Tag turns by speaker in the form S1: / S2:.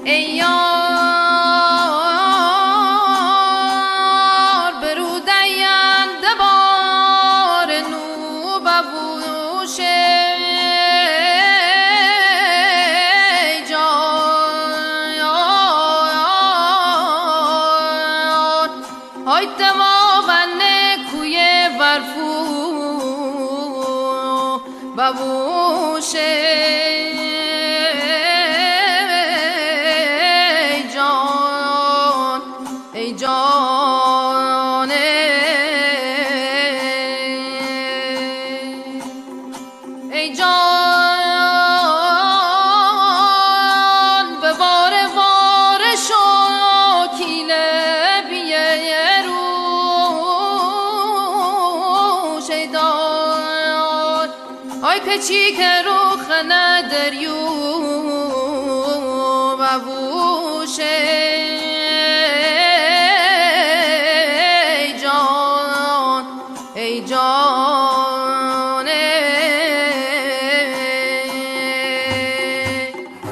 S1: ای یار برودیم دبار نو ببوش ای جان های تمامنه کوی برفو ببوش ای جان ای جان به وار شاکیله بیه روش ای دار آی کچی که رو خنه دریو ببوش ای جان